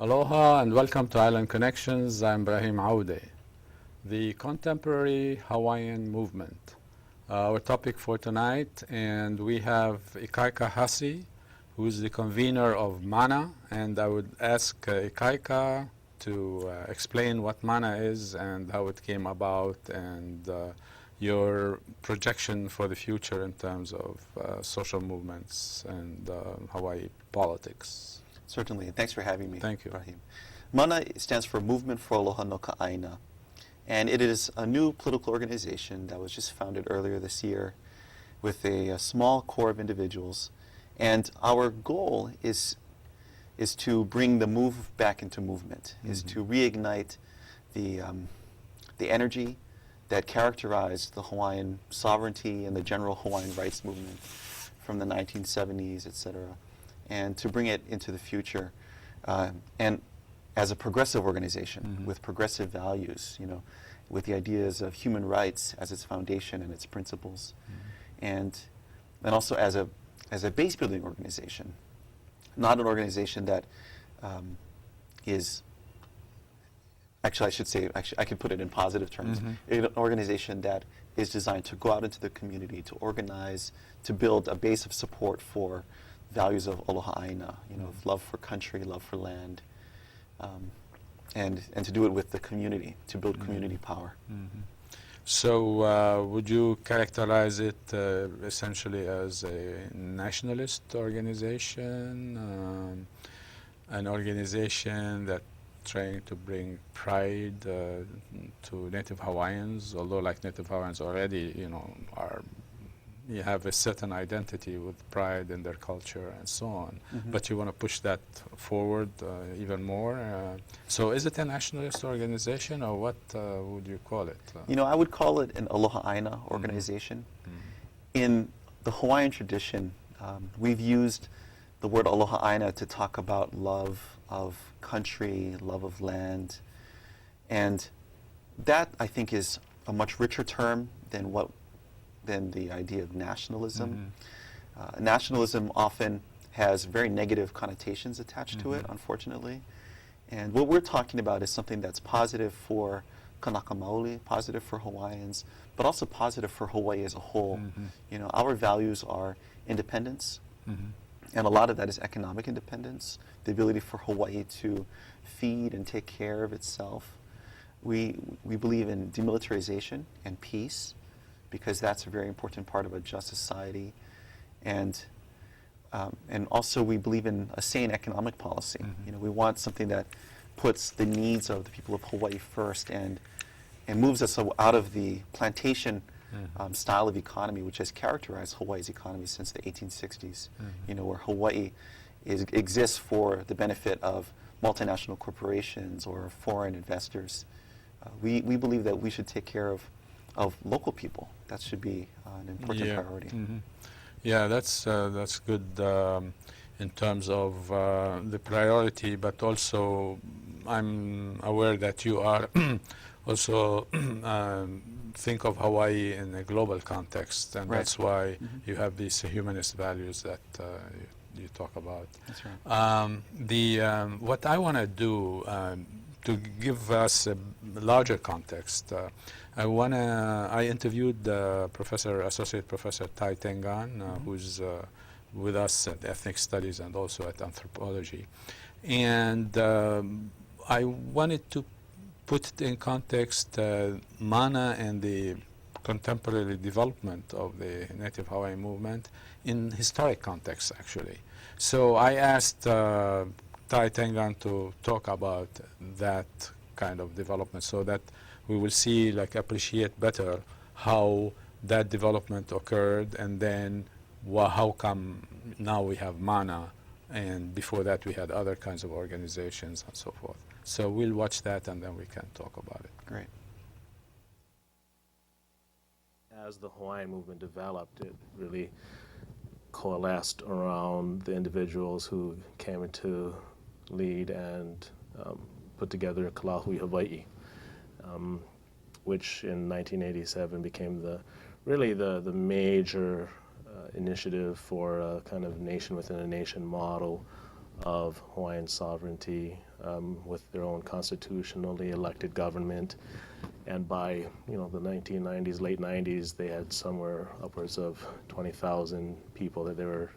Aloha and welcome to Island Connections. I'm Ibrahim Aoude. The contemporary Hawaiian movement. Our topic for tonight, and we have Ikaika Hussey, who is the convener of Mānoa, and I would ask Ikaika to explain what Mānoa is and how it came about and your projection for the future in terms of social movements and Hawaii politics. Certainly, and thanks for having me. Thank you. Ibrahim. Mānoa stands for Movement for Aloha No Aina, and it is a new political organization that was just founded earlier this year with a small core of individuals, and our goal is to bring the move back into movement, is to reignite the energy that characterized the Hawaiian sovereignty and the general Hawaiian rights movement from the 1970s, etc., and to bring it into the future, and as a progressive organization with progressive values, with the ideas of human rights as its foundation and its principles, and also as a base building organization, not an organization that is, actually I should say, I could put it in positive terms, an organization that is designed to go out into the community, to organize, to build a base of support for values of Aloha Aina, of love for country, love for land, and to do it with the community, to build community power. So would you characterize it essentially as a nationalist organization, an organization that trying to bring pride to Native Hawaiians, although like Native Hawaiians already, you have a certain identity with pride in their culture and so on, but you want to push that forward even more. So is it a nationalist organization, or what would you call it? I would call it an Aloha Aina organization. In the Hawaiian tradition, we've used the word Aloha Aina to talk about love of country, love of land, and that, I think, is a much richer term than the idea of nationalism. Nationalism often has very negative connotations attached to it, unfortunately. And what we're talking about is something that's positive for Kanaka Maoli, positive for Hawaiians, but also positive for Hawaii as a whole. Our values are independence, and a lot of that is economic independence, the ability for Hawaii to feed and take care of itself. We believe in demilitarization and peace, because that's a very important part of a just society, and also we believe in a sane economic policy. We want something that puts the needs of the people of Hawaii first and moves us out of the plantation style of economy, which has characterized Hawaii's economy since the 1860s. Where Hawaii exists for the benefit of multinational corporations or foreign investors. We believe that we should take care of local people. That should be an important priority. Yeah, that's good in terms of the priority, but also I'm aware that you are also think of Hawaii in a global context, and that's why you have these humanist values that you talk about. That's right. What I want to do to give us a larger context, I interviewed Associate Professor Tai Tengan, who's with us at Ethnic Studies and also at Anthropology. And I wanted to put in context Mānoa and the contemporary development of the Native Hawaiian movement in historic context, actually. So I asked Tai Tengan to talk about that kind of development so that we will see, appreciate better how that development occurred, and then how come now we have Mānoa, and before that we had other kinds of organizations and so forth. So we'll watch that and then we can talk about it. Great. As the Hawaiian movement developed, it really coalesced around the individuals who came into lead and put together Kalahui Hawaiʻi, which in 1987 became the major initiative for a kind of nation within a nation model of Hawaiian sovereignty with their own constitutionally elected government. And by the 1990s, late 90s, they had somewhere upwards of 20,000 people that they were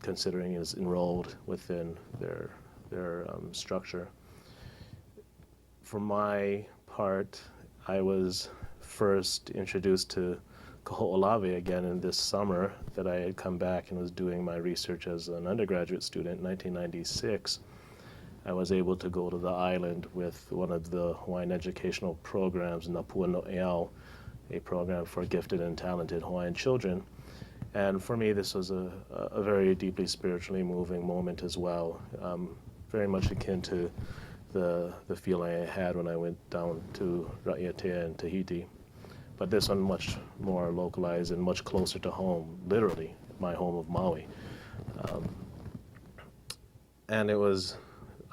considering as enrolled within their structure. For my part, I was first introduced to Kaho'olawe again in this summer that I had come back and was doing my research as an undergraduate student in 1996. I was able to go to the island with one of the Hawaiian educational programs, Napua No'eau, a program for gifted and talented Hawaiian children. And for me, this was a very deeply spiritually moving moment as well, very much akin to the feeling I had when I went down to Raiatea and Tahiti. But this one much more localized and much closer to home, literally, my home of Maui. And it was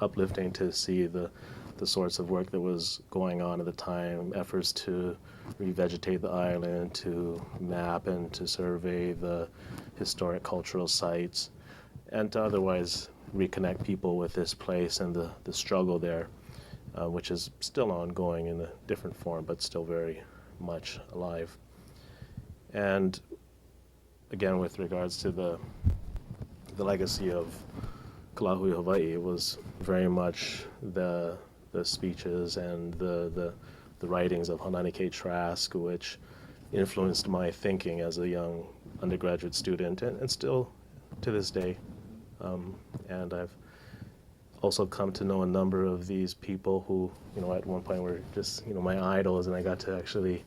uplifting to see the sorts of work that was going on at the time, efforts to revegetate the island, to map and to survey the historic cultural sites, and to otherwise reconnect people with this place and the struggle there, which is still ongoing in a different form, but still very much alive. And again, with regards to the legacy of Kalahui Hawaii, it was very much the speeches and the writings of Hanani K. Trask, which influenced my thinking as a young undergraduate student, and still to this day. And I've also come to know a number of these people who, at one point were just, my idols, and I got to actually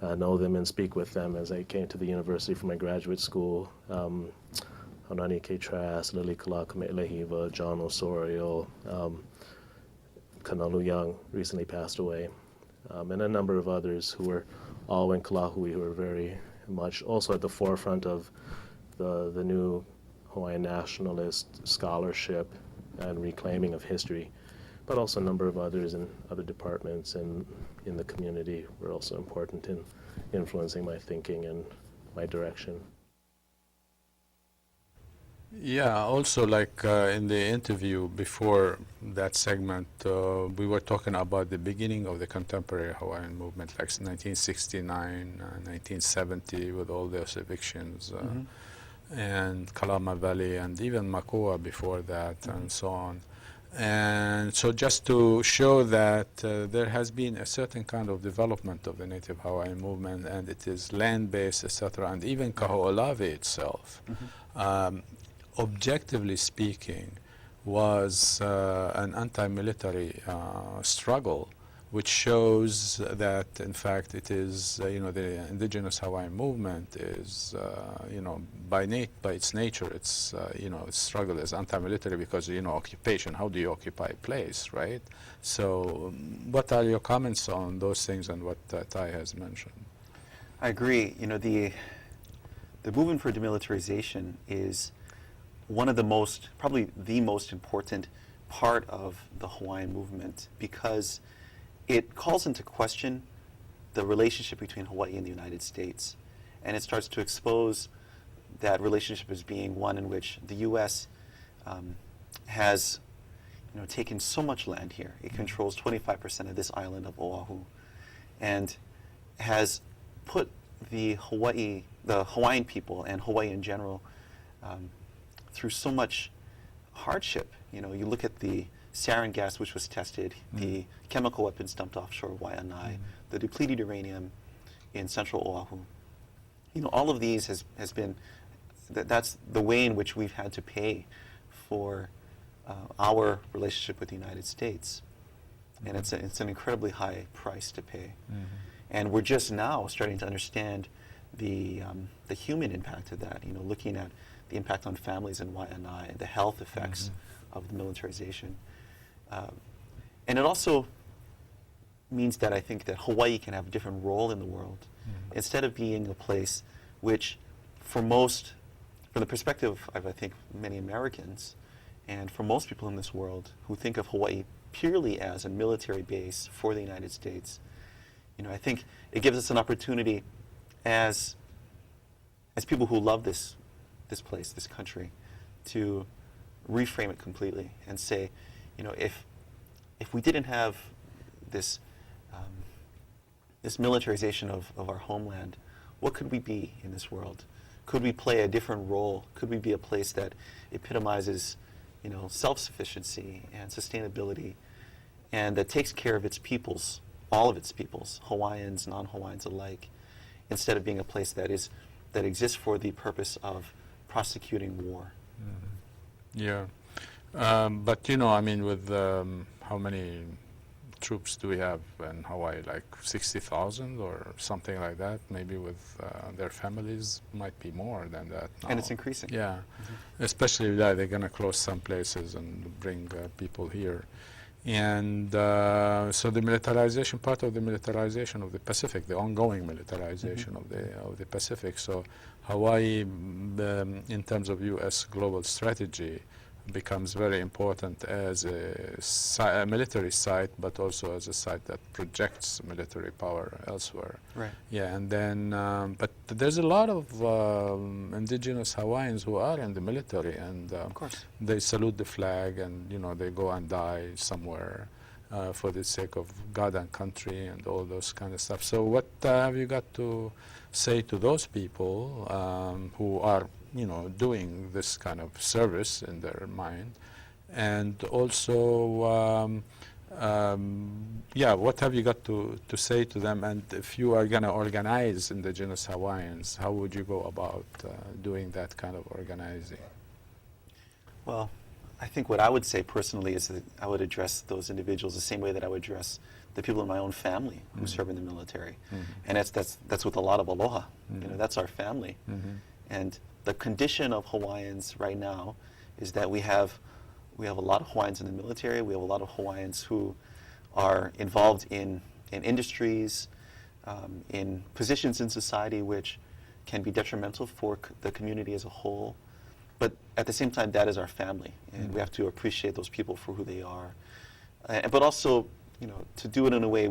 know them and speak with them as I came to the university for my graduate school. Hanani K. Trask, Lili Kalakame'elehiva, John Osorio, Kanalu Young recently passed away, and a number of others who were all in Kalahui, who were very much also at the forefront of the new Hawaiian nationalist scholarship and reclaiming of history, but also a number of others in other departments and in the community were also important in influencing my thinking and my direction. Yeah, also like in the interview before that segment, we were talking about the beginning of the contemporary Hawaiian movement, like 1969, 1970, with all those evictions, and Kalama Valley, and even Makua before that, and so on. And so just to show that there has been a certain kind of development of the Native Hawaiian movement, and it is land-based, etc., and even Kaho'olawe itself. Objectively speaking, was an anti-military struggle, which shows that, in fact, it is, the indigenous Hawaiian movement is, by its nature, it's, its struggle is anti-military because, occupation, how do you occupy a place, right? So what are your comments on those things and what Tai has mentioned? I agree. The movement for demilitarization is one of the probably the most important part of the Hawaiian movement, because it calls into question the relationship between Hawaii and the United States. And it starts to expose that relationship as being one in which the U.S. Has taken so much land here. It controls 25% of this island of Oahu, and has put the Hawaiian people and Hawaii in general through so much hardship. You look at the sarin gas which was tested, the chemical weapons dumped offshore Waianae, the depleted uranium in central Oahu. All of these has been, that's the way in which we've had to pay for our relationship with the United States. And it's an incredibly high price to pay. And we're just now starting to understand the human impact of that, looking at the impact on families in Waianae, the health effects of the militarization. And it also means that I think that Hawaii can have a different role in the world. Instead of being a place which, from the perspective of, I think, many Americans, and for most people in this world who think of Hawaii purely as a military base for the United States, I think it gives us an opportunity as people who love this place, this country, to reframe it completely and say, you know, if we didn't have this this militarization of our homeland, what could we be in this world? Could we play a different role? Could we be a place that epitomizes, you know, self-sufficiency and sustainability, and that takes care of its peoples, all of its peoples, Hawaiians, non-Hawaiians alike, instead of being a place that exists for the purpose of prosecuting war? Yeah. But, you know, I mean, with how many troops do we have in Hawaii? Like 60,000 or something like that? Maybe with their families, might be more than that now. And it's increasing. Yeah. Especially that they're going to close some places and bring people here. And so the militarization, part of the militarization of the Pacific, the ongoing militarization of the Pacific. So Hawaii, in terms of U.S. global strategy, becomes very important as a military site, but also as a site that projects military power elsewhere. Right. Yeah, and then, but there's a lot of indigenous Hawaiians who are in the military, and Of course. they salute the flag, and you know, they go and die somewhere for the sake of God and country and all those kind of stuff. So what have you got to say to those people who are, you know, doing this kind of service in their mind? And also, yeah, what have you got to say to them? And if you are going to organize indigenous Hawaiians, how would you go about doing that kind of organizing? Well, I think what I would say personally is that I would address those individuals the same way that I would address the people in my own family who serve in the military. And that's with a lot of Aloha. You know, that's our family. And the condition of Hawaiians right now is that we have a lot of Hawaiians in the military. We have a lot of Hawaiians who are involved in industries, in positions in society which can be detrimental for the community as a whole. But at the same time, that is our family, and we have to appreciate those people for who they are. But also, you know, to do it in a way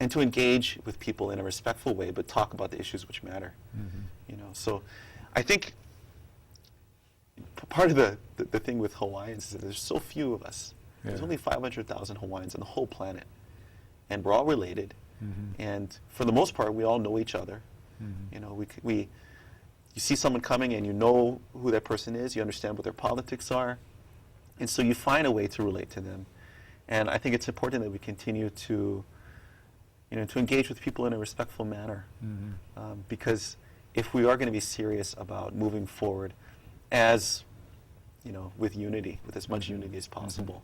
and to engage with people in a respectful way, but talk about the issues which matter. You know, so I think part of the thing with Hawaiians is that there's so few of us. Yeah. There's only 500,000 Hawaiians on the whole planet, and we're all related. And for the most part, we all know each other. You know, you see someone coming and you know who that person is, you understand what their politics are, and so you find a way to relate to them. And I think it's important that we continue to, you know, to engage with people in a respectful manner, because if we are going to be serious about moving forward as, you know, with unity, with as much unity as possible,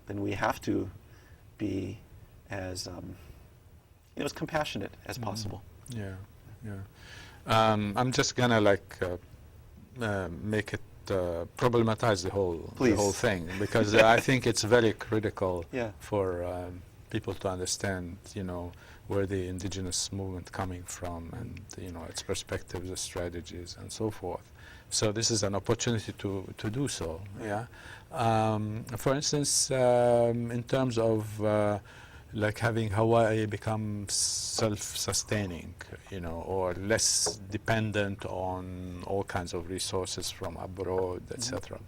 then we have to be as, you know, as compassionate as possible. Yeah, yeah. I'm just gonna like make it problematize the whole thing, because I think it's very critical for people to understand, you know, where the indigenous movement coming from, and you know, its perspectives, its strategies, and so forth. So this is an opportunity to do so. Yeah. For instance, in terms of like having Hawaii become self-sustaining, you know, or less dependent on all kinds of resources from abroad, etc.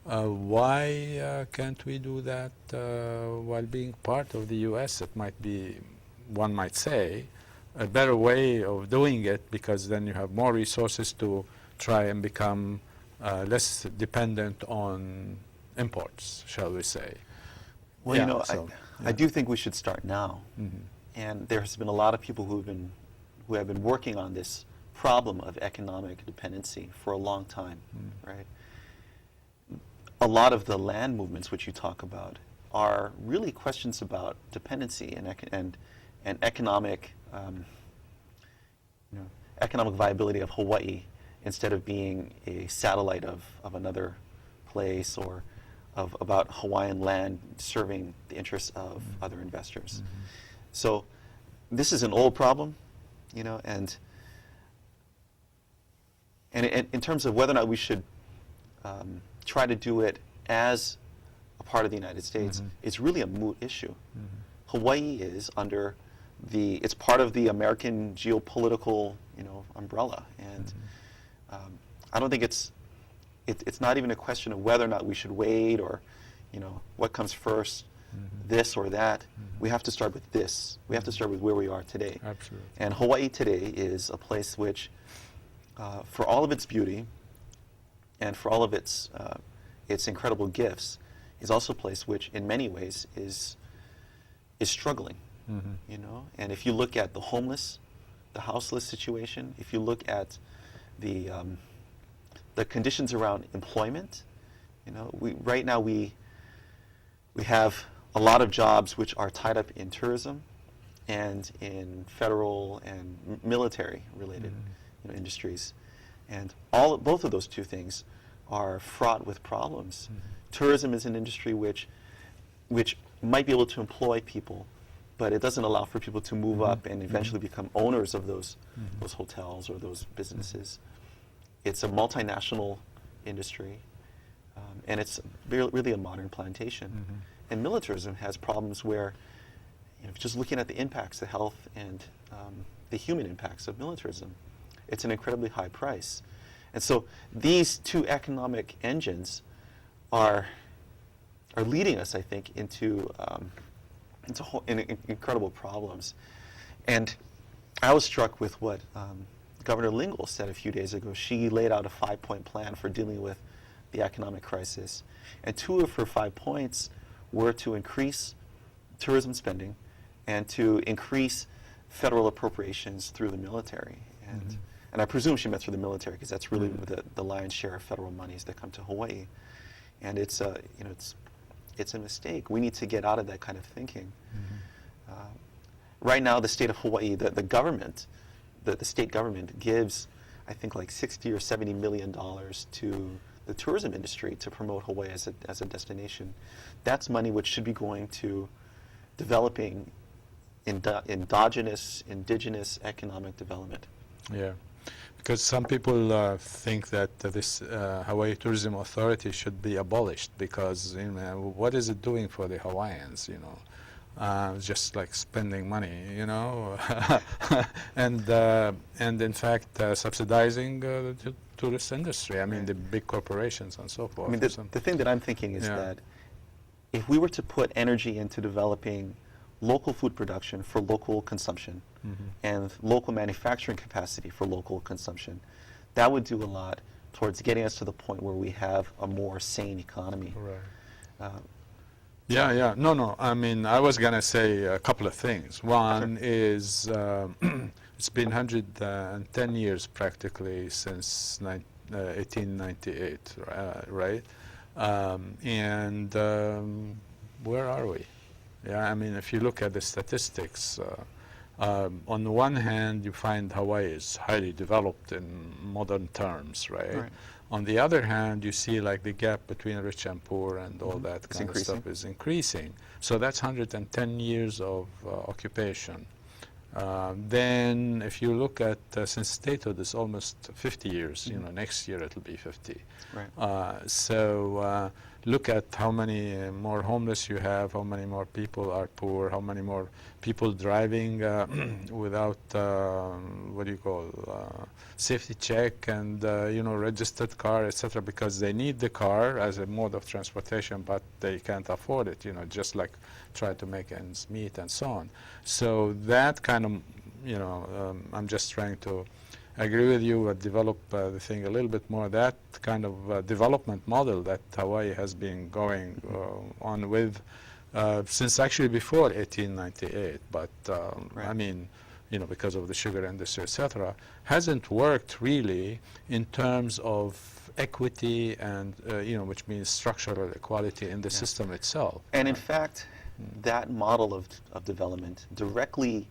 Why can't we do that while being part of the U.S.? It might be, one might say, a better way of doing it, because then you have more resources to try and become less dependent on imports, shall we say. Well, Yeah, you know, so, I do think we should start now. And there has been a lot of people who have been working on this problem of economic dependency for a long time, right? A lot of the land movements which you talk about are really questions about dependency and economic, you know, economic viability of Hawaii, instead of being a satellite of another place, or about Hawaiian land serving the interests of other investors. So this is an old problem, you know, and in terms of whether or not we should try to do it as a part of the United States, it's really a moot issue. Hawaii is under it's part of the American geopolitical, you know, umbrella, and I don't think it's it's not even a question of whether or not we should wait or, what comes first, this or that. We have to start with this. We have to start with where we are today. Absolutely. And Hawaii today is a place which, for all of its beauty and for all of its incredible gifts, is also a place which, in many ways, is struggling. And if you look at the homeless, the houseless situation, if you look at the conditions around employment, right now we have a lot of jobs which are tied up in tourism and in federal and military related industries, and both of those two things are fraught with problems. Tourism is an industry which might be able to employ people, but it doesn't allow for people to move up and eventually become owners of those hotels or those businesses. It's a multinational industry, and it's really a modern plantation. And militarism has problems where, just looking at the impacts, the health and the human impacts of militarism, it's an incredibly high price. And so these two economic engines are leading us, I think, into incredible problems. And I was struck with what Governor Lingle said a few days ago. She laid out a 5-point plan for dealing with the economic crisis. And 2 of her 5 points were to increase tourism spending and to increase federal appropriations through the military. And I presume she meant through the military because that's really the lion's share of federal monies that come to Hawaii. And it's a mistake. We need to get out of that kind of thinking. Right now, the state of Hawaii, the government, the state government gives, I think, like $60 or $70 million to the tourism industry to promote Hawaii as a destination. That's money which should be going to developing indigenous economic development. Yeah, because some people think that this Hawaii Tourism Authority should be abolished because what is it doing for the Hawaiians? Just like spending money, and in fact subsidizing the tourist industry. I mean, the big corporations and so forth. I mean, the thing that I'm thinking is that if we were to put energy into developing local food production for local consumption and local manufacturing capacity for local consumption, that would do a lot towards getting us to the point where we have a more sane economy. Right. Yeah. No. I mean, I was going to say a couple of things. One is it's been 110 years practically since 1898, right? And where are we? Yeah, I mean, if you look at the statistics, on the one hand, you find Hawaii is highly developed in modern terms, right? On the other hand, you see like the gap between rich and poor and all that kind of stuff is increasing. So that's 110 years of occupation. Then if you look at since statehood, it's almost 50 years. Next year it'll be 50. Right. So look at how many more homeless you have, how many more people are poor, how many more people driving without safety check and registered car, etc., because they need the car as a mode of transportation, but they can't afford it. Just like try to make ends meet and so on. So that kind of, I'm just trying to agree with you, but develop the thing a little bit more. That kind of development model that Hawaii has been going on with since actually before 1898, but I mean, because of the sugar industry, etc., hasn't worked really in terms of equity and, which means structural equality in the system itself. And in fact, that model of development directly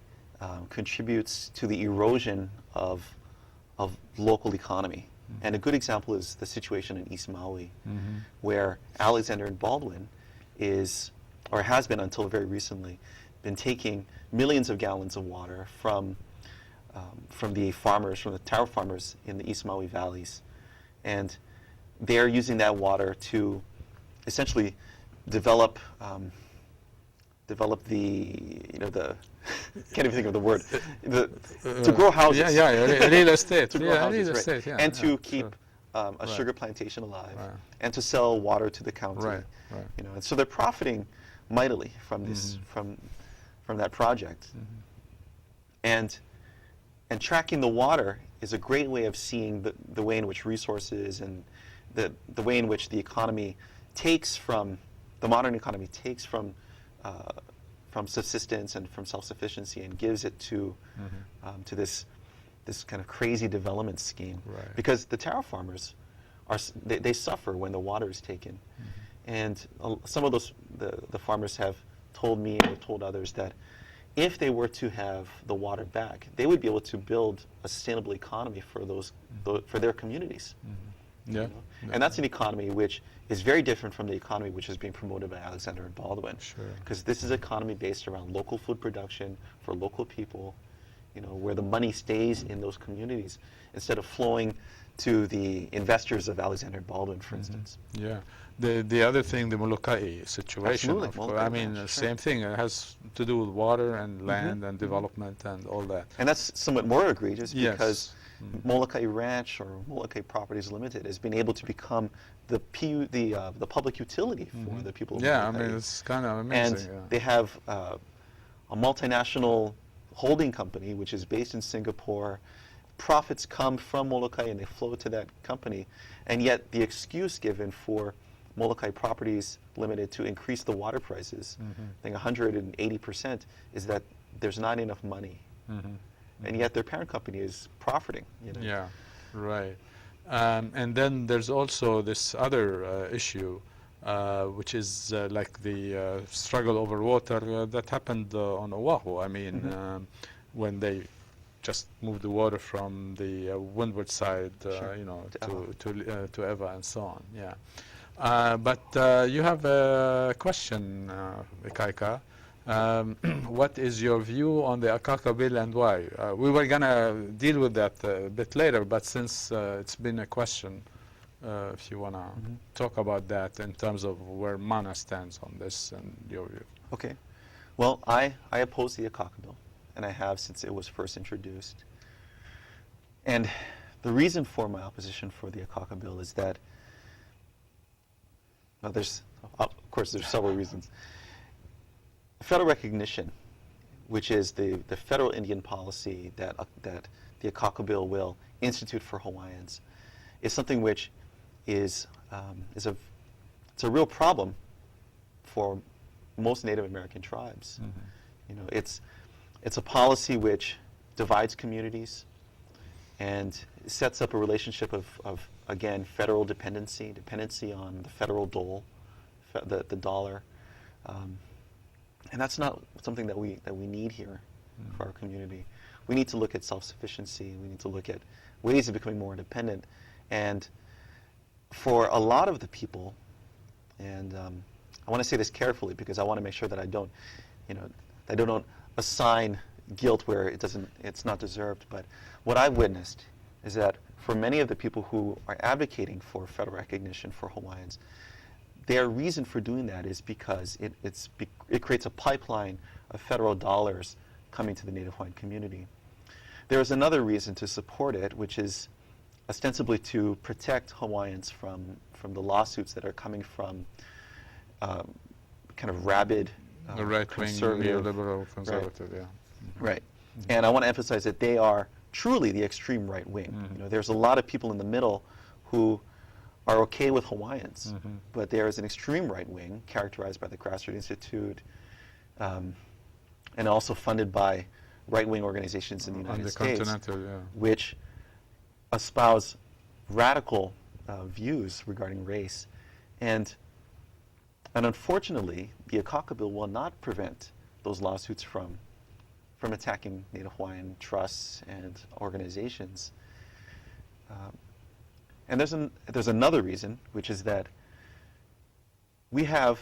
contributes to the erosion of local economy. And a good example is the situation in East Maui, where Alexander and Baldwin is, or has been until very recently, been taking millions of gallons of water from the farmers, from the taro farmers in the East Maui valleys. And they're using that water to essentially develop the can't even think of the word, to grow houses. Real estate. To grow houses, right. And to keep a sugar plantation alive, Right. and to sell water to the county. Right, right. You know, and so they're profiting mightily from this from that project. And tracking the water is a great way of seeing the way in which resources and the way in which the economy takes from, the modern economy takes from subsistence and from self-sufficiency and gives it to this kind of crazy development scheme. Right. Because the taro farmers they suffer when the water is taken. And some of those the farmers have told me and told others that if they were to have the water back, they would be able to build a sustainable economy for for their communities. Yeah. You know? And that's an economy which is very different from the economy which is being promoted by Alexander and Baldwin. Sure. Because this is an economy based around local food production for local people, you know, where the money stays in those communities instead of flowing to the investors of Alexander and Baldwin, for instance. Yeah. The other thing, the Molokai situation. Absolutely, Of course. Molokai I mean, Ranch, same thing. It has to do with water and land and development and all that. And that's somewhat more egregious Yes. because Molokai Ranch or Molokai Properties Limited has been able to become the public utility for the people of Yeah, I Molokai. mean, it's kind of And amazing. they have a multinational holding company which is based in Singapore. Profits come from Molokai and they flow to that company. And yet the excuse given for Molokai Properties Limited to increase the water prices, I think 180%, is that there's not enough money. And yet their parent company is profiting. You know? Yeah, right. And then there's also this other issue, which is like the struggle over water that happened on Oahu. I mean, when they just moved the water from the windward side, Sure. you know, To to Eva and so on. Yeah. But you have a question, Ikaika. What is your view on the Akaka bill and why? We were going to deal with that a bit later, but since it's been a question, if you want to talk about that in terms of where Mana stands on this and your view. Okay. Well, I oppose the Ikaika bill, and I have since it was first introduced. And the reason for my opposition for the Ikaika bill is that, well, of course, there's several reasons. Federal recognition, which is the federal Indian policy that the Ikaika bill will institute for Hawaiians, is something which it's a real problem for most Native American tribes. You know, it's a policy which divides communities and sets up a relationship of again, federal dependency on the federal dole, the dollar. And that's not something that we need here for our community. We need to look at self-sufficiency. We need to look at ways of becoming more independent. And for a lot of the people, and I want to say this carefully because I want to make sure that I don't assign guilt where it's not deserved. But what I've witnessed is that for many of the people who are advocating for federal recognition for Hawaiians, their reason for doing that is because it creates a pipeline of federal dollars coming to the Native Hawaiian community. There is another reason to support it, which is ostensibly to protect Hawaiians from the lawsuits that are coming from kind of rabid The right-wing, conservative, neoliberal, conservative, yeah. Right. And I want to emphasize that they are truly the extreme right wing. You know, there's a lot of people in the middle who are okay with Hawaiians, but there is an extreme right wing characterized by the Grassroots Institute and also funded by right-wing organizations in the United States, which espouse radical views regarding race. And unfortunately, the Ikaika bill will not prevent those lawsuits from attacking Native Hawaiian trusts and organizations. And there's another reason, which is that we have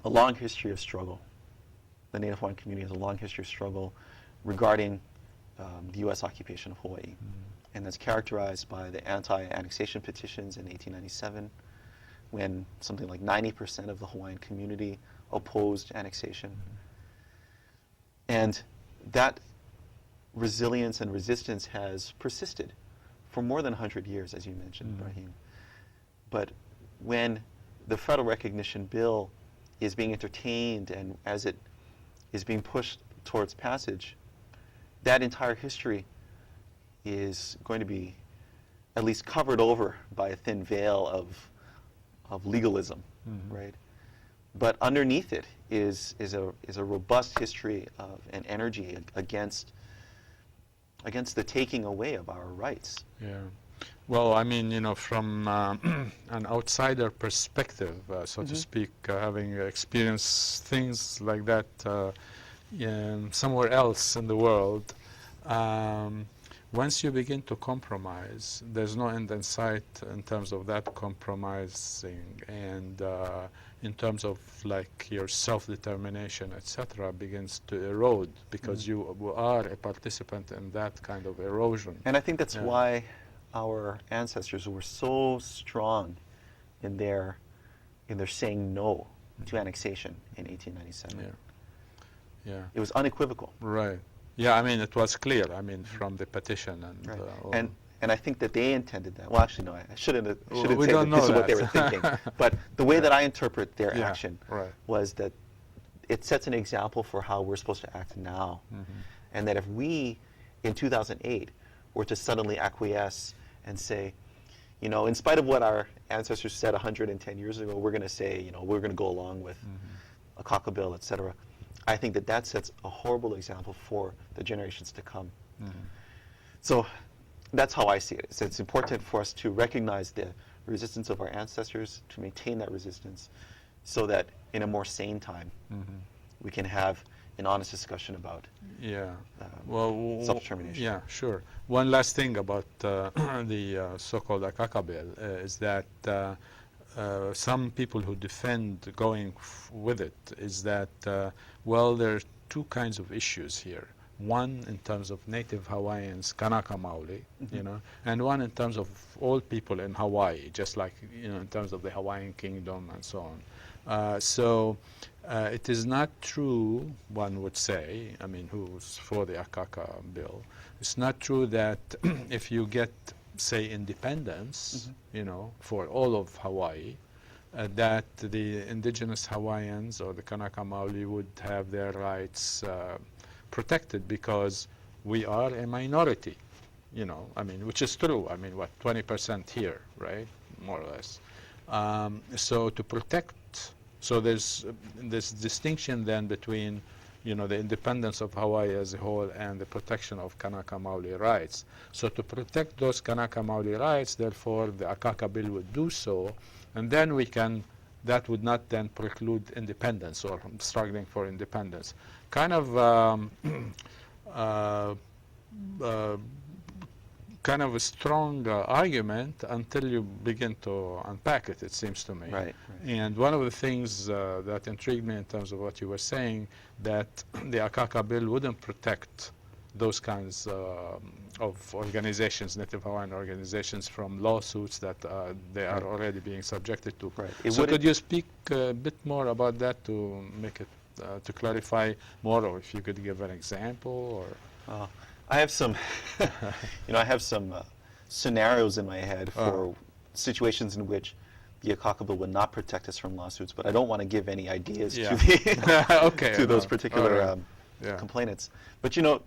a long history of struggle. The Native Hawaiian community has a long history of struggle regarding the U.S. occupation of Hawaii. And that's characterized by the anti-annexation petitions in 1897, when something like 90% of the Hawaiian community opposed annexation. And that resilience and resistance has persisted for more than 100 years, as you mentioned, Ibrahim. But when the federal recognition bill is being entertained and as it is being pushed towards passage, that entire history is going to be at least covered over by a thin veil of legalism, right? But underneath it is a robust history of an energy against the taking away of our rights. Yeah. Well, I mean, you know, from an outsider perspective, so to speak, having experienced things like that somewhere else in the world, once you begin to compromise, there's no end in sight in terms of that compromising, and in terms of like your self-determination, etc., begins to erode because you are a participant in that kind of erosion. And I think that's why our ancestors were so strong in their saying no to annexation in 1897. Yeah. It was unequivocal. Right. Yeah, I mean, it was clear, I mean, from the petition. And, and I think that they intended that. Well, actually, no, I shouldn't we say don't that this is know what they were that. thinking. But the way that I interpret their action right. was that it sets an example for how we're supposed to act now. And that if we, in 2008, were to suddenly acquiesce and say, you know, in spite of what our ancestors said 110 years ago, we're going to say, you know, we're going to go along with a Ikaika bill, et cetera. I think that that sets a horrible example for the generations to come. So that's how I see it. So it's important for us to recognize the resistance of our ancestors, to maintain that resistance, so that in a more sane time, we can have an honest discussion about self-determination. Yeah, sure. One last thing about the so-called Ikaika bill is that some people who defend going with it is that, well, there are two kinds of issues here. One in terms of native Hawaiians, Kanaka Maoli, you know, and one in terms of all people in Hawaii, just like, you know, in terms of the Hawaiian kingdom and so on. So it is not true, one would say, I mean, who's for the Ikaika bill, it's not true that if you get, say, independence, you know, for all of Hawaii, that the indigenous Hawaiians or the Kanaka Maoli would have their rights protected because we are a minority, you know, I mean, which is true. I mean, what, 20% here, right, more or less. So to protect, so there's this distinction then between, you know, the independence of Hawaii as a whole and the protection of Kanaka Maoli rights. So to protect those Kanaka Maoli rights, therefore, the Ikaika bill would do so, and then we can, that would not then preclude independence or struggling for independence. Kind of a strong argument until you begin to unpack it, it seems to me. Right. And one of the things that intrigued me in terms of what you were saying, that the Ikaika bill wouldn't protect those kinds of organizations, Native Hawaiian organizations, from lawsuits that they are already being subjected to. Right. So could you speak a bit more about that to make it, to clarify more, or if you could give an example? Or I have some, you know, I have some scenarios in my head for situations in which the Ikaika bill would not protect us from lawsuits, but I don't want to give any ideas to the to those particular complainants. But you know,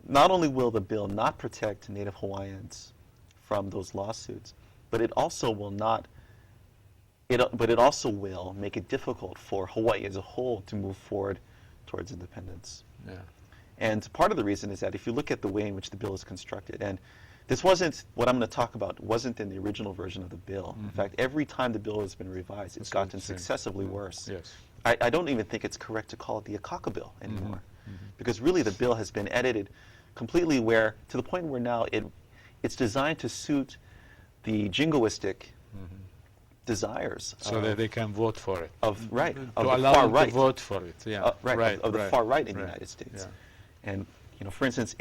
not only will the bill not protect Native Hawaiians from those lawsuits, but it also will not. But it also will make it difficult for Hawaii as a whole to move forward towards independence. Yeah. And part of the reason is that if you look at the way in which the bill is constructed, and this wasn't, what I'm going to talk about wasn't in the original version of the bill. In fact, every time the bill has been revised, it's gotten successively worse. Yes. I don't even think it's correct to call it the Ikaika bill anymore. Because really the bill has been edited completely to the point where now it's designed to suit the jingoistic desires. So that they can vote for it. Of the allow far them right. to vote for it, yeah. Of the far right in the United States. Yeah. And, you know, for instance,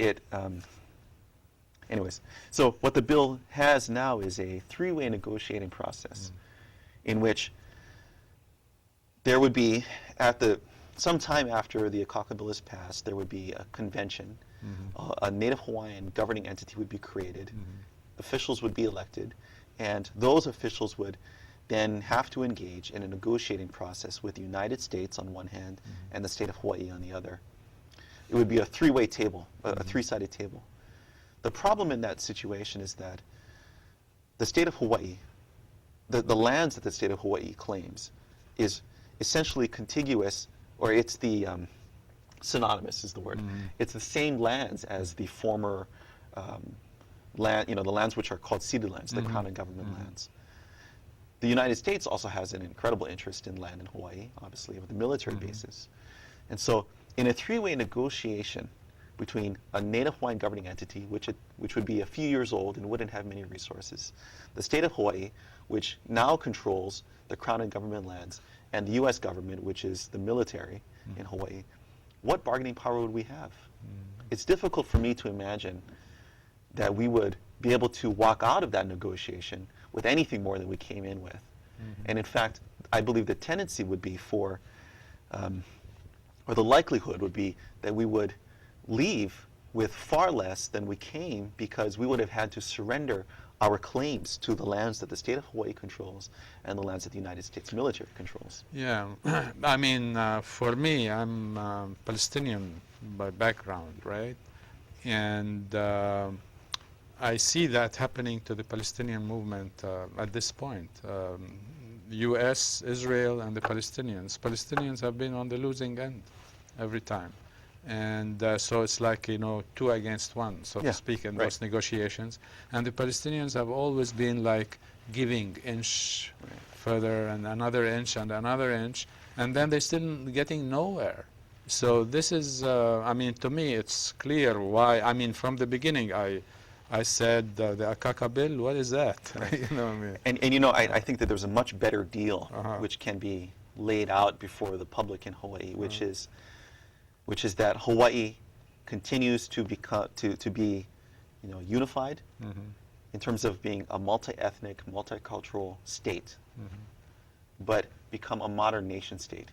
anyways, so what the bill has now is a three-way negotiating process in which there would be, sometime after the Ikaika bill is passed, there would be a convention. A Native Hawaiian governing entity would be created. officials would be elected, and those officials would then have to engage in a negotiating process with the United States on one hand and the state of Hawaii on the other. It would be a three-way table, a three-sided table. The problem in that situation is that the state of Hawaii, the lands that the state of Hawaii claims, is essentially contiguous, or it's the synonymous is the word. It's the same lands as the former land, the lands which are called ceded lands, the Crown and government lands. The United States also has an incredible interest in land in Hawaii, obviously, with the military bases. And so in a three-way negotiation between a native Hawaiian governing entity, which would be a few years old and wouldn't have many resources, the state of Hawaii, which now controls the Crown and government lands, and the U.S. government, which is the military in Hawaii, what bargaining power would we have? It's difficult for me to imagine that we would be able to walk out of that negotiation with anything more than we came in with. And in fact, I believe the tendency would be for, or the likelihood would be that we would leave with far less than we came, because we would have had to surrender our claims to the lands that the state of Hawaii controls and the lands that the United States military controls. Yeah, I mean, for me, I'm Palestinian by background, right? And I see that happening to the Palestinian movement at this point. U.S., Israel, and the Palestinians. Palestinians have been on the losing end every time. And so it's like, two against one, so to speak, in those negotiations. And the Palestinians have always been like giving inch further and another inch and another inch, and then they're still getting nowhere. So this is, I mean, to me, it's clear why. I mean, from the beginning, I said the Ikaika bill, what is that? You know what I mean? And I think that there's a much better deal which can be laid out before the public in Hawaii, which is that Hawaii continues to be unified in terms of being a multi-ethnic, multicultural state, but become a modern nation state,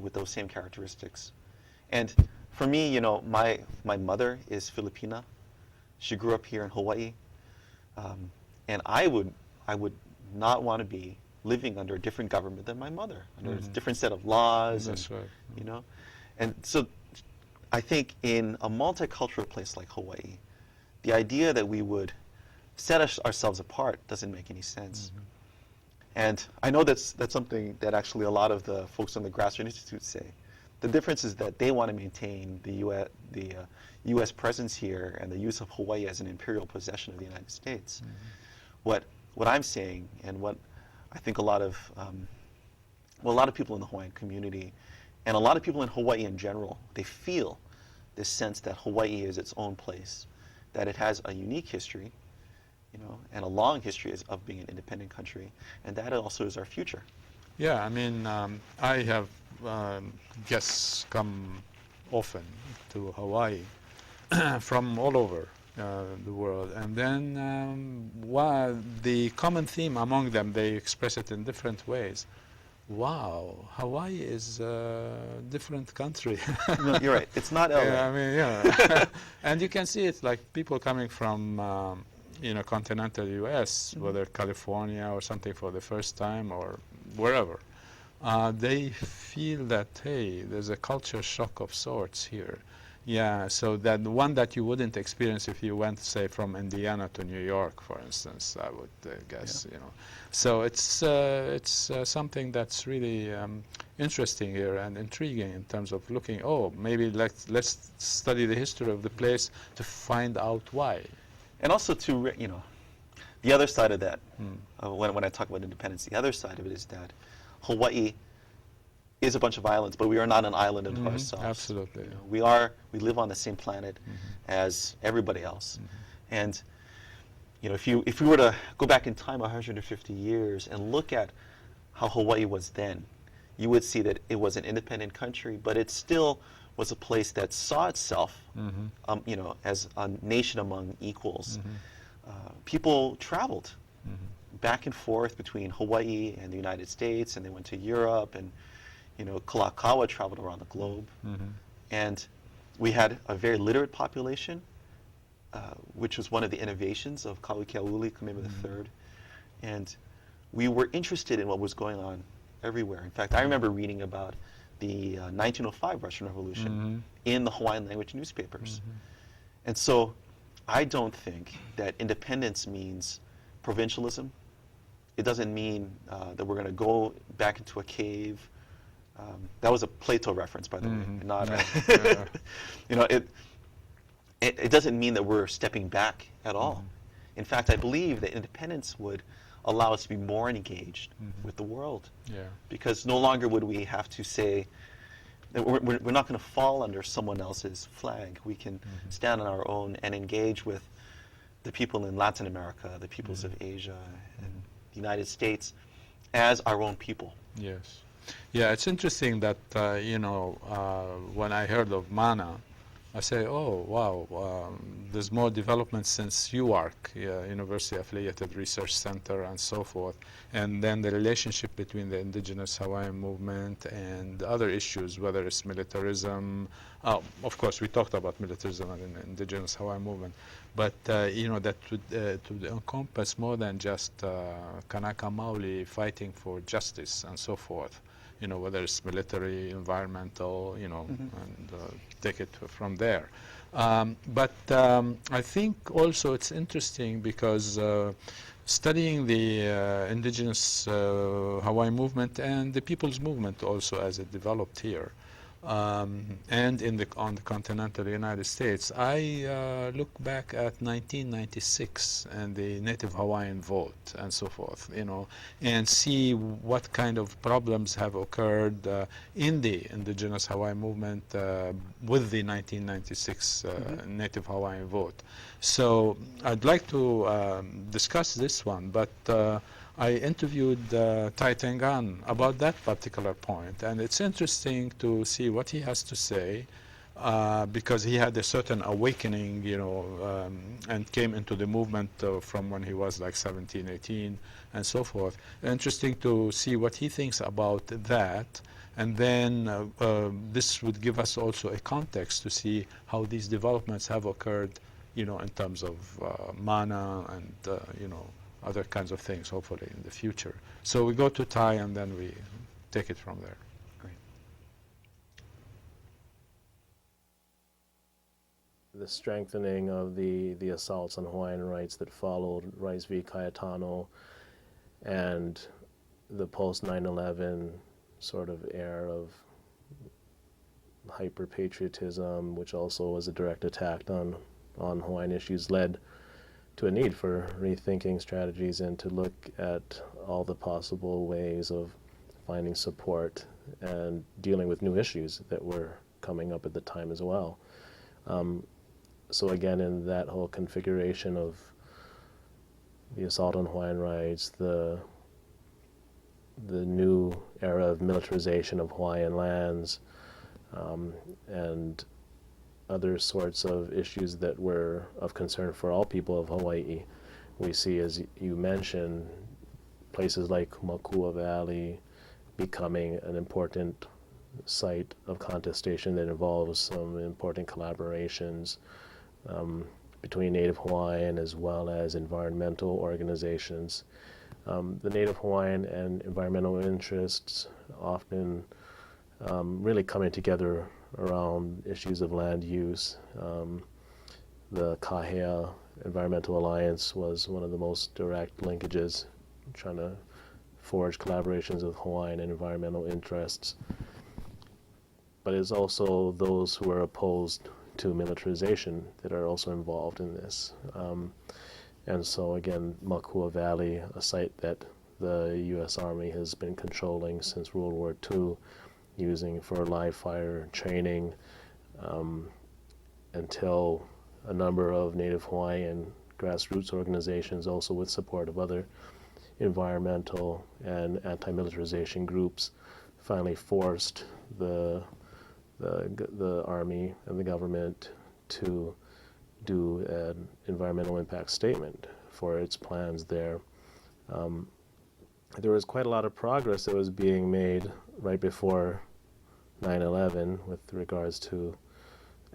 with those same characteristics. And for me, my mother is Filipina. She grew up here in Hawaii, and I would not want to be living under a different government than my mother, under a different set of laws. That's and, right. And so I think in a multicultural place like Hawaii, the idea that we would set ourselves apart doesn't make any sense. And I know that's something that actually a lot of the folks on the Grassroots Institute say. The difference is that they want to maintain the U.S. presence here and the use of Hawaii as an imperial possession of the United States. What I'm saying, and what I think a lot of people in the Hawaiian community, and a lot of people in Hawaii in general, they feel this sense that Hawaii is its own place, that it has a unique history, and a long history of being an independent country, and that also is our future. Yeah, I mean, I have guests come often to Hawaii from all over the world, and then the common theme among them, they express it in different ways. Wow, Hawaii is a different country. No, you're right. It's not LA. Yeah, I mean, yeah. And you can see it like people coming from, continental U.S., whether California or something for the first time or wherever. They feel that, hey, there's a culture shock of sorts here. Yeah, so that one that you wouldn't experience if you went, say, from Indiana to New York, for instance, I would guess, So it's something that's really interesting here and intriguing in terms of looking, maybe let's study the history of the place to find out why. And also the other side of that, when I talk about independence, the other side of it is that Hawaii is a bunch of islands, but we are not an island unto ourselves. Absolutely. We live on the same planet as everybody else. And if we were to go back in time 150 years and look at how Hawaii was then, you would see that it was an independent country, but it still was a place that saw itself, as a nation among equals. People traveled back and forth between Hawaii and the United States, and they went to Europe, and Kalakaua traveled around the globe. And we had a very literate population, which was one of the innovations of Kalikeauli, Kamehameha III. And we were interested in what was going on everywhere. In fact, I remember reading about the 1905 Russian Revolution in the Hawaiian language newspapers. And so I don't think that independence means provincialism. It doesn't mean that we're going to go back into a cave. That was a Plato reference, by the way, not you know, it doesn't mean that we're stepping back at all. In fact, I believe that independence would allow us to be more engaged with the world. Because no longer would we have to say that we're not going to fall under someone else's flag. We can stand on our own and engage with the people in Latin America, the peoples of Asia, and the United States as our own people. Yes. Yeah, it's interesting that, you know, when I heard of MANA, I say, oh, wow, there's more development since UARC, University Affiliated Research Center, and so forth. And then the relationship between the indigenous Hawaiian movement and other issues, whether it's militarism. Of course, we talked about militarism and the indigenous Hawaiian movement. But, you know, that would to encompass more than just Kanaka Maoli fighting for justice and so forth. You know, whether it's military, environmental, you know, and take it from there. But I think also it's interesting because studying the indigenous Hawaiian movement and the people's movement also as it developed here, and on the continental United States, I look back at 1996 and the Native Hawaiian vote and so forth, you know, and see what kind of problems have occurred in the indigenous Hawaiian movement with the 1996 Native Hawaiian vote. So I'd like to discuss this one, but I interviewed Tai Tengan about that particular point, and it's interesting to see what he has to say because he had a certain awakening, you know, and came into the movement from when he was like 17, 18, and so forth. Interesting to see what he thinks about that, and then this would give us also a context to see how these developments have occurred, you know, in terms of mana and, you know, other kinds of things, hopefully, in the future. So we go to Tai, and then we take it from there. Great. The strengthening of the assaults on Hawaiian rights that followed Rice v. Cayetano and the post-9/11 sort of era of hyper-patriotism, which also was a direct attack on Hawaiian issues, led to a need for rethinking strategies and to look at all the possible ways of finding support and dealing with new issues that were coming up at the time as well. So again, in that whole configuration of the assault on Hawaiian rights, the new era of militarization of Hawaiian lands, and other sorts of issues that were of concern for all people of Hawai'i. We see, as you mentioned, places like Makua Valley becoming an important site of contestation that involves some important collaborations between Native Hawaiian as well as environmental organizations. The Native Hawaiian and environmental interests often really coming together around issues of land use. The Kahea Environmental Alliance was one of the most direct linkages, trying to forge collaborations with Hawaiian and environmental interests. But it's also those who are opposed to militarization that are also involved in this. And so again, Makua Valley, a site that the U.S. Army has been controlling since World War II, using for live fire training, until a number of Native Hawaiian grassroots organizations, also with support of other environmental and anti-militarization groups, finally forced the Army and the government to do an environmental impact statement for its plans there. There was quite a lot of progress that was being made right before 9/11 with regards to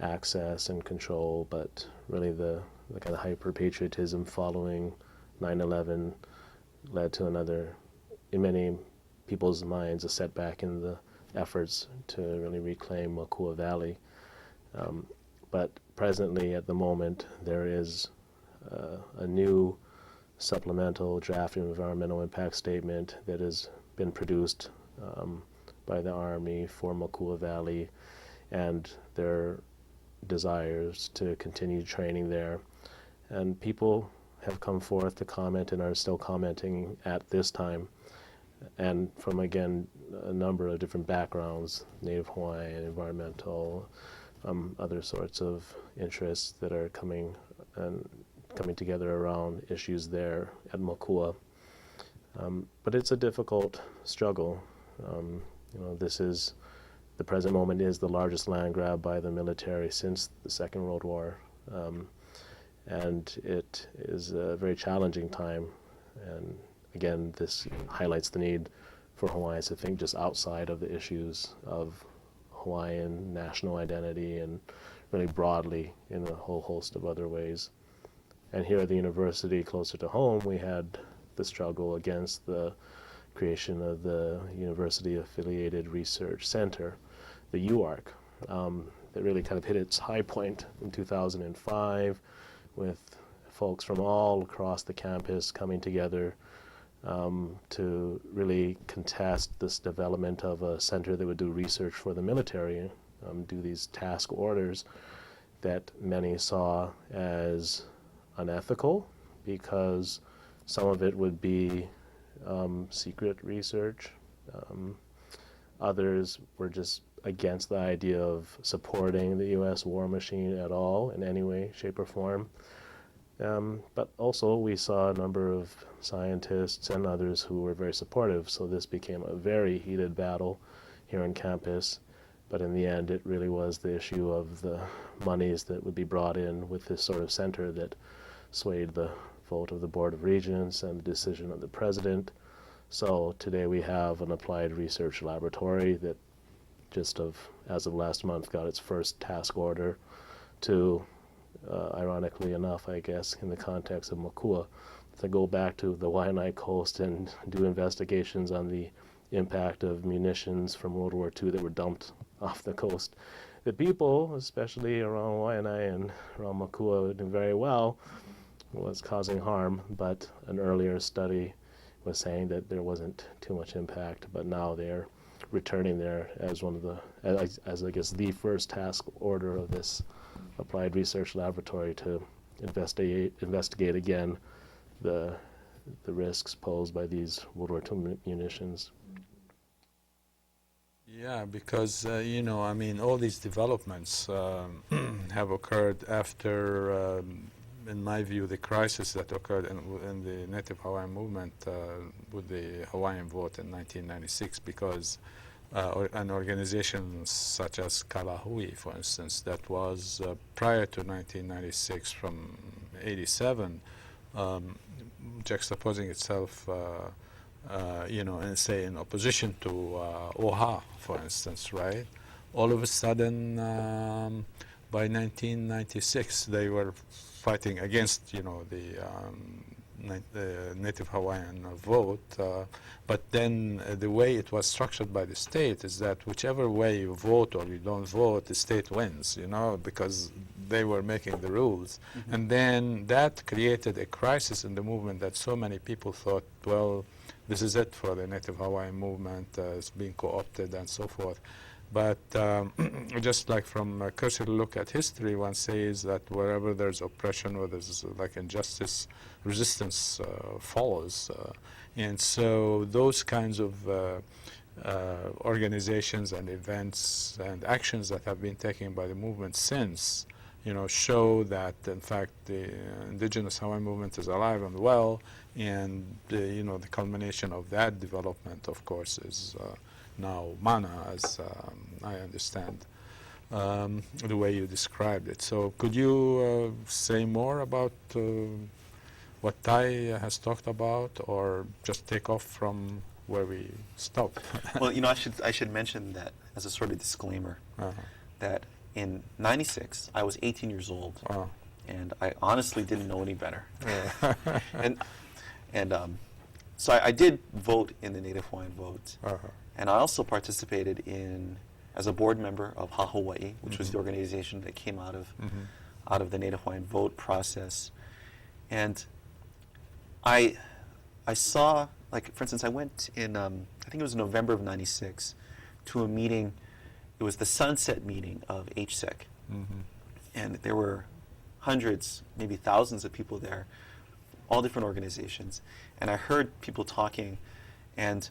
access and control, but really the the kind of hyper-patriotism following 9/11 led to another, in many people's minds, a setback in the efforts to really reclaim Makua Valley. But presently, at the moment, there is a new supplemental draft environmental impact statement that has been produced by the Army for Makua Valley and their desires to continue training there. And people have come forth to comment and are still commenting at this time, and from, again, a number of different backgrounds, Native Hawaiian, environmental, other sorts of interests that are coming together around issues there at Makua. But it's a difficult struggle. The present moment is the largest land grab by the military since the Second World War. And it is a very challenging time. And again, this highlights the need for Hawaiians to think just outside of the issues of Hawaiian national identity and really broadly in a whole host of other ways. And here at the university, closer to home, we had the struggle against the creation of the University-affiliated Research Center, the UARC, that really kind of hit its high point in 2005 with folks from all across the campus coming together to really contest this development of a center that would do research for the military, do these task orders that many saw as unethical because some of it would be secret research. Others were just against the idea of supporting the U.S. war machine at all in any way, shape, or form. But also we saw a number of scientists and others who were very supportive, so this became a very heated battle here on campus. But in the end, it really was the issue of the monies that would be brought in with this sort of center that swayed the vote of the Board of Regents and the decision of the President. So today we have an applied research laboratory that as of last month, got its first task order to, ironically enough, I guess, in the context of Makua, to go back to the Waianae coast and do investigations on the impact of munitions from World War II that were dumped off the coast. The people, especially around Waianae and around Makua, knew very well was causing harm, but an earlier study was saying that there wasn't too much impact, but now they're returning there as one of the, as I guess the first task order of this applied research laboratory to investigate again the risks posed by these World War II munitions. Yeah, because, all these developments have occurred after, in my view, the crisis that occurred in the Native Hawaiian movement with the Hawaiian vote in 1996, because an organization such as Kalahui, for instance, that was prior to 1996, from 87, juxtaposing itself and say in opposition to OHA, for instance, right? All of a sudden, by 1996, they were fighting against, the Native Hawaiian vote. But then the way it was structured by the state is that whichever way you vote or you don't vote, the state wins, because they were making the rules. Mm-hmm. And then that created a crisis in the movement that so many people thought, well, this is it for the Native Hawaiian movement, it's being co-opted and so forth. But just like from a cursory look at history, one says that wherever there's oppression or there's like injustice, resistance follows. And so those kinds of organizations and events and actions that have been taken by the movement since, show that in fact the indigenous Hawaiian movement is alive and well, and the culmination of that development, of course, is now Mana, as I understand the way you described it. So could you say more about what Tai has talked about, or just take off from where we stopped? Well, I should mention that as a sort of disclaimer, that in '96, I was 18 years old, and I honestly didn't know any better. and so I did vote in the Native Hawaiian vote, and I also participated as a board member of Hawaii, which was the organization that came out of the Native Hawaiian vote process. And I saw, like, for instance, I went in, I think it was November of '96, to a meeting. It was the sunset meeting of HSEC. And there were hundreds, maybe thousands of people there, all different organizations. And I heard people talking, and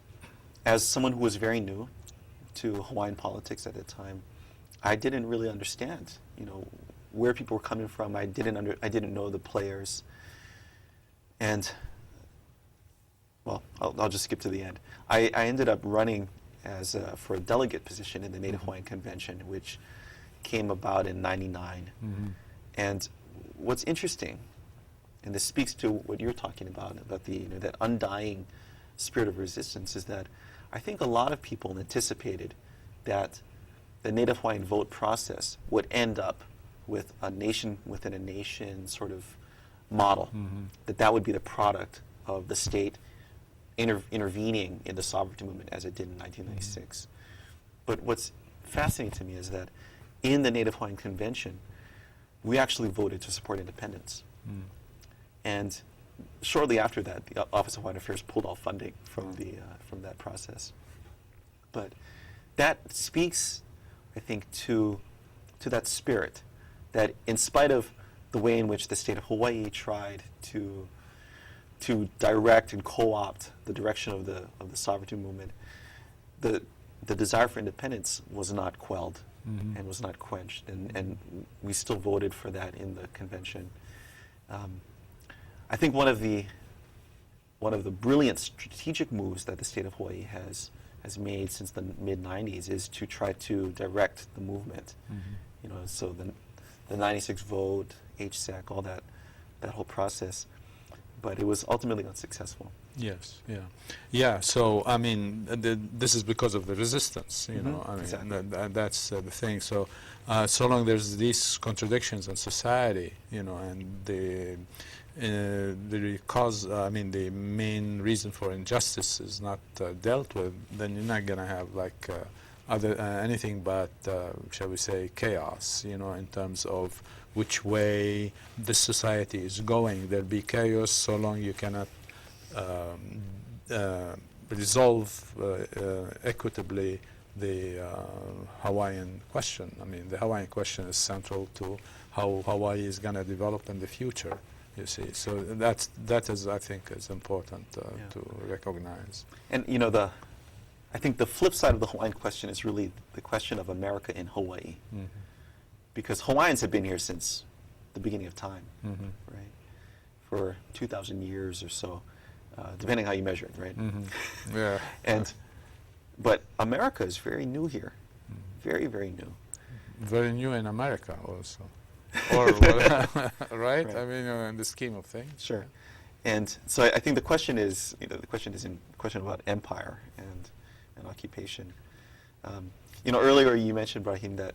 as someone who was very new to Hawaiian politics at the time, I didn't really understand, where people were coming from. I didn't know the players. And, well, I'll just skip to the end. I ended up running for a delegate position in the Native Hawaiian Convention, which came about in '99. And what's interesting, and this speaks to what you're talking about that undying spirit of resistance, is that I think a lot of people anticipated that the Native Hawaiian vote process would end up with a nation within a nation sort of model, that would be the product of the state intervening in the sovereignty movement as it did in 1996. But what's fascinating to me is that in the Native Hawaiian Convention, we actually voted to support independence. And shortly after that, the Office of Hawaiian Affairs pulled all funding from that process. But that speaks, I think, to that spirit, that in spite of the way in which the state of Hawaii tried to direct and co-opt the direction of the sovereignty movement, the desire for independence was not quelled and was not quenched, and we still voted for that in the convention. I think one of the brilliant strategic moves that the state of Hawaii has made since the mid-90s is to try to direct the movement. So the '96 vote, HSEC, all that whole process, but it was ultimately unsuccessful. Yes, yeah. So I mean, this is because of the resistance. I mean, exactly. That's the thing. So so long there's these contradictions in society, and the cause. I mean, the main reason for injustice is not dealt with. Then you're not gonna have like anything but shall we say chaos. In terms of which way the society is going. There'll be chaos so long you cannot resolve equitably the Hawaiian question. I mean, the Hawaiian question is central to how Hawaii is going to develop in the future, you see. So that is, I think, is important to recognize. And, I think the flip side of the Hawaiian question is really the question of America in Hawaii. Because Hawaiians have been here since the beginning of time, right? For 2,000 years or so. Depending how you measure it, right? Yeah. But America is very new here, very, very new. Very new in America also, or right? I mean, in the scheme of things. Sure. And so I think the question is, the question about empire and occupation. Earlier you mentioned, Ibrahim, that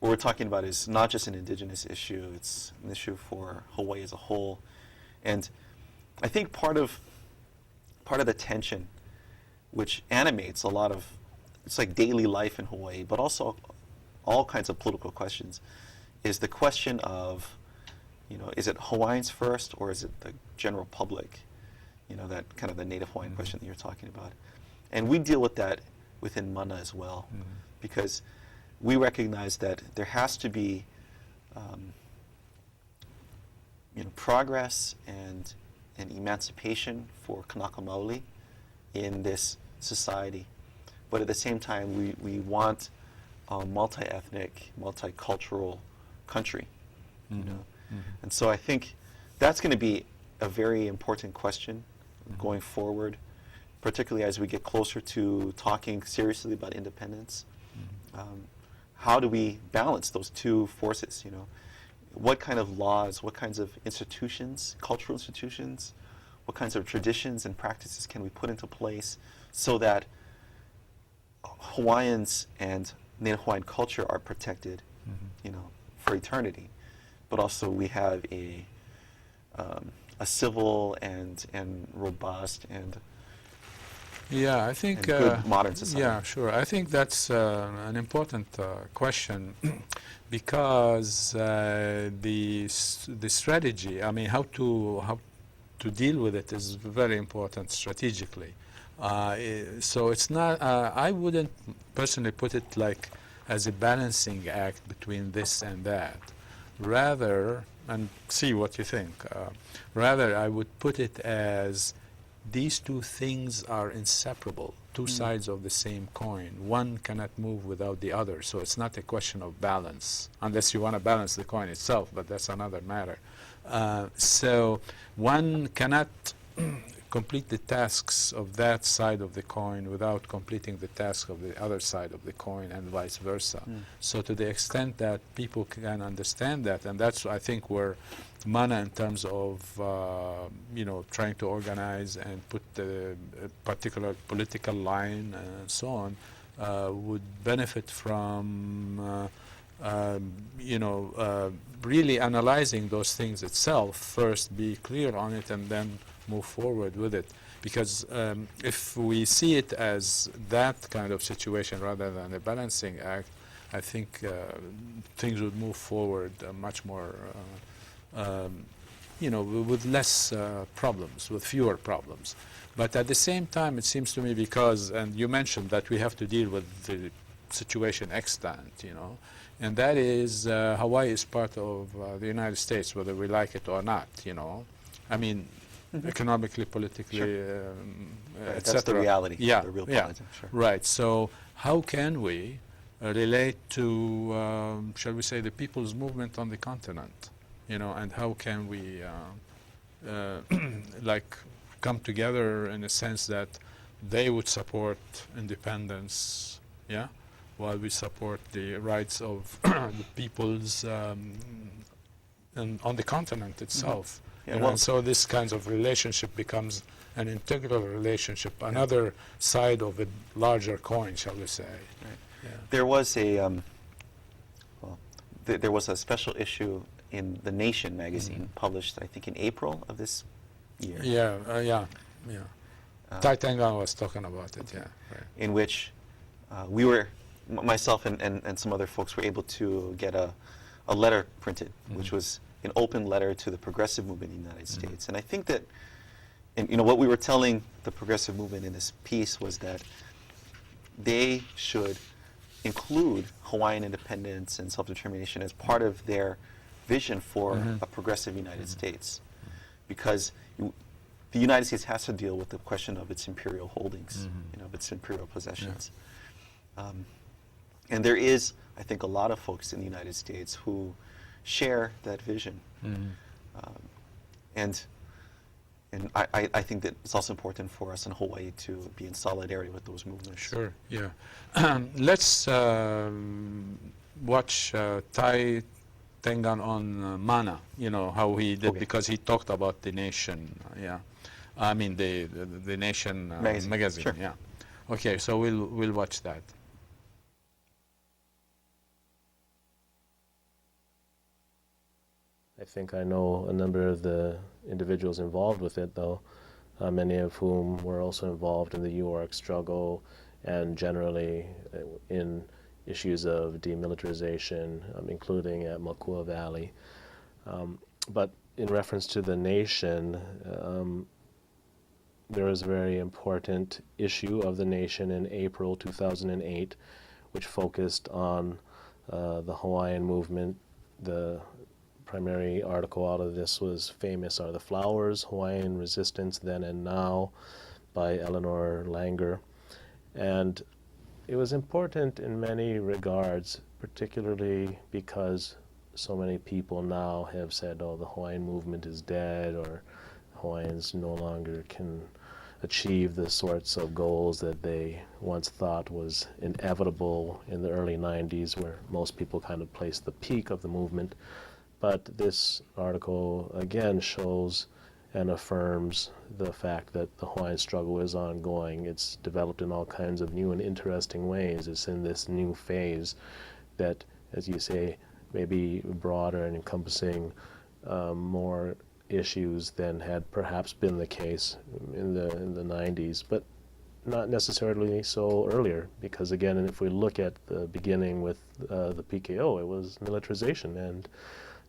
what we're talking about is not just an indigenous issue, it's an issue for Hawaii as a whole. And I think part of the tension which animates a lot of, it's like daily life in Hawaii, but also all kinds of political questions, is the question of, is it Hawaiians first or is it the general public? That kind of the Native Hawaiian question that you're talking about. And we deal with that within Mana as well, because we recognize that there has to be progress and emancipation for Kanaka Maoli in this society. But at the same time, we want a multi-ethnic, multicultural country. And so I think that's going to be a very important question going forward, particularly as we get closer to talking seriously about independence. How do we balance those two forces? What kind of laws, what kinds of institutions, cultural institutions, what kinds of traditions and practices can we put into place so that Hawaiians and Native Hawaiian culture are protected, you know, for eternity. But also we have a civil and robust and Yeah, I think good modern society. yeah, sure. I think that's an important question because the strategy. I mean, how to deal with it is very important strategically. So it's not. I wouldn't personally put it like as a balancing act between this and that. Rather, and see what you think. Rather, I would put it as these two things are inseparable, two sides of the same coin. One cannot move without the other, so it's not a question of balance, unless you want to balance the coin itself, but that's another matter. So one cannot complete the tasks of that side of the coin without completing the task of the other side of the coin, and vice versa. So to the extent that people can understand that, and that's, I think, where Mana, in terms of you know, trying to organize and put a particular political line and so on, would benefit from you know, really analyzing those things itself first, be clear on it, and then move forward with it. Because if we see it as that kind of situation rather than a balancing act, I think things would move forward much more you know, with less problems, with fewer problems. But at the same time, it seems to me, because, and you mentioned that we have to deal with the situation extant, you know, and that is Hawaii is part of the United States, whether we like it or not, you know. I mean, economically, politically, Right, etc. that's the reality. Yeah, the real yeah, politics, sure. right. So how can we relate to, shall we say, the people's movement on the continent? You know, and how can we like come together in a sense that they would support independence, yeah, while we support the rights of the peoples and on the continent itself. Yeah, You know, well- and so this kind of relationship becomes an integral relationship, another side of a larger coin, shall we say. Right. Yeah. There was a well, there was a special issue in The Nation magazine, published, I think, in April of this year. Yeah, yeah, yeah. Tai Tengan was talking about it, yeah. Right. In which we were, myself and some other folks were able to get a letter printed, which was an open letter to the progressive movement in the United States. And I think that, and you know, what we were telling the progressive movement in this piece was that they should include Hawaiian independence and self-determination as part of their vision for a progressive United States, because the United States has to deal with the question of its imperial holdings, you know, of its imperial possessions. And there is, I think, a lot of folks in the United States who share that vision. And I think that it's also important for us in Hawaii to be in solidarity with those movements. Sure, yeah. Let's watch Tai Tengan on Mana, you know, how he did, because he talked about the Nation, yeah. I mean, the Nation magazine, Sure. yeah. Okay, so we'll watch that. I think I know a number of the individuals involved with it, though, many of whom were also involved in the UARC struggle and generally in issues of demilitarization, including at Makua Valley. But in reference to the Nation, there was a very important issue of the Nation in April 2008, which focused on the Hawaiian movement. The primary article out of this was Famous Are the Flowers, Hawaiian Resistance Then and Now by Eleanor Langer. And it was important in many regards, particularly because so many people now have said, oh, the Hawaiian movement is dead, or Hawaiians no longer can achieve the sorts of goals that they once thought was inevitable in the early 90s, where most people kind of placed the peak of the movement. But this article again shows and affirms the fact that the Hawaiian struggle is ongoing. It's developed in all kinds of new and interesting ways. It's in this new phase that, as you say, may be broader and encompassing more issues than had perhaps been the case in the 90s, but not necessarily so earlier, because again, if we look at the beginning with the PKO, it was militarization, and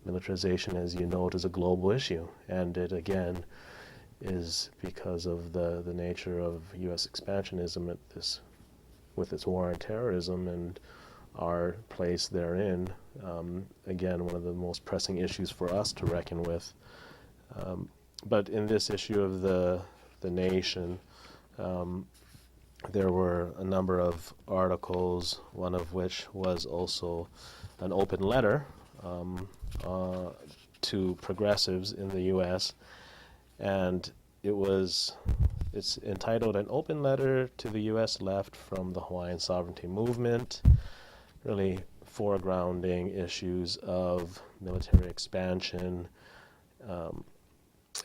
militarization, as you note, is a global issue, and it again is because of the nature of U.S. expansionism at this, with its war on terrorism and our place therein. Again, one of the most pressing issues for us to reckon with. But in this issue of the nation, there were a number of articles, one of which was also an open letter to progressives in the U.S., and it's entitled An Open Letter to the U.S. Left from the Hawaiian Sovereignty Movement, really foregrounding issues of military expansion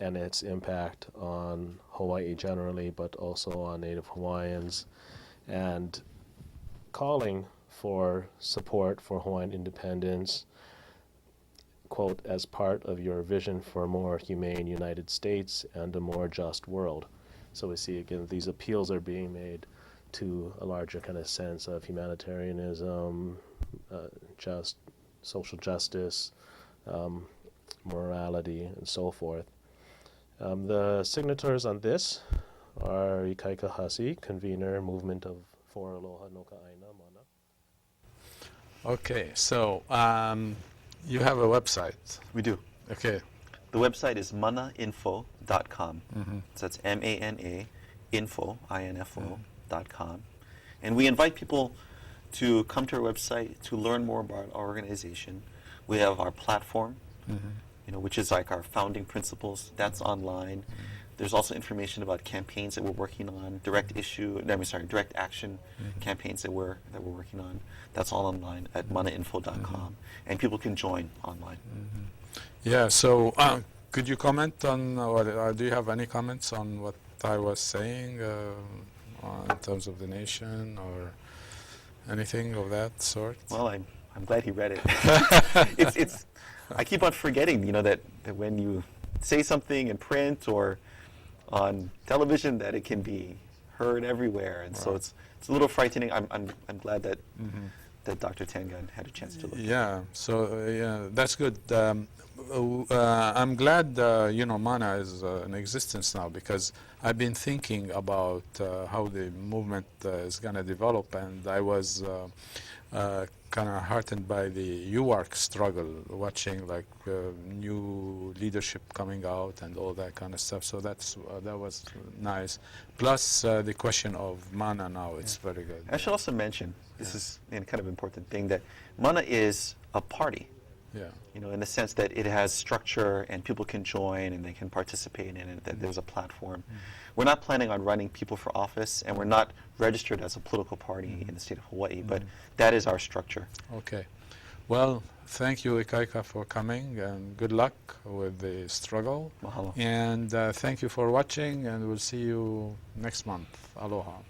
and its impact on Hawaii generally, but also on Native Hawaiians, and calling for support for Hawaiian independence, quote, as part of your vision for a more humane United States and a more just world. So we see again these appeals are being made to a larger kind of sense of humanitarianism, just social justice, morality, and so forth. The signatories on this are Ikaika Hussey, convener, movement for Aloha No, Aina, Mānoa. Okay, so you have a website. We do. Okay. The website is manainfo.com. So that's M-A-N-A, info, I-N-F-O.com. And we invite people to come to our website to learn more about our organization. We have our platform, which is like our founding principles. That's online. There's also information about campaigns that we're working on, direct action campaigns that we're working on. That's all online at manainfo.com, and people can join online. Yeah. So, could you comment on? Do you have any comments on what I was saying in terms of the nation or anything of that sort? Well, I'm glad he read it. it's I keep on forgetting, that when you say something in print or on television, that it can be heard everywhere, and so it's a little frightening. I'm glad that that Dr. Tengan had a chance to look. Yeah. So yeah, that's good. I'm glad Mana is in existence now, because I've been thinking about how the movement is going to develop, and I was kind of heartened by the UARC struggle, watching like new leadership coming out and all that kind of stuff. So that was nice. Plus the question of Mana now, it's very good. I should also mention, this is kind of important thing, that Mana is a party. Yeah. In the sense that it has structure and people can join and they can participate in it, that there's a platform. We're not planning on running people for office, and we're not registered as a political party in the state of Hawaii, but that is our structure. Okay. Well, thank you, Ikaika, for coming, and good luck with the struggle. Mahalo. And thank you for watching, and we'll see you next month. Aloha.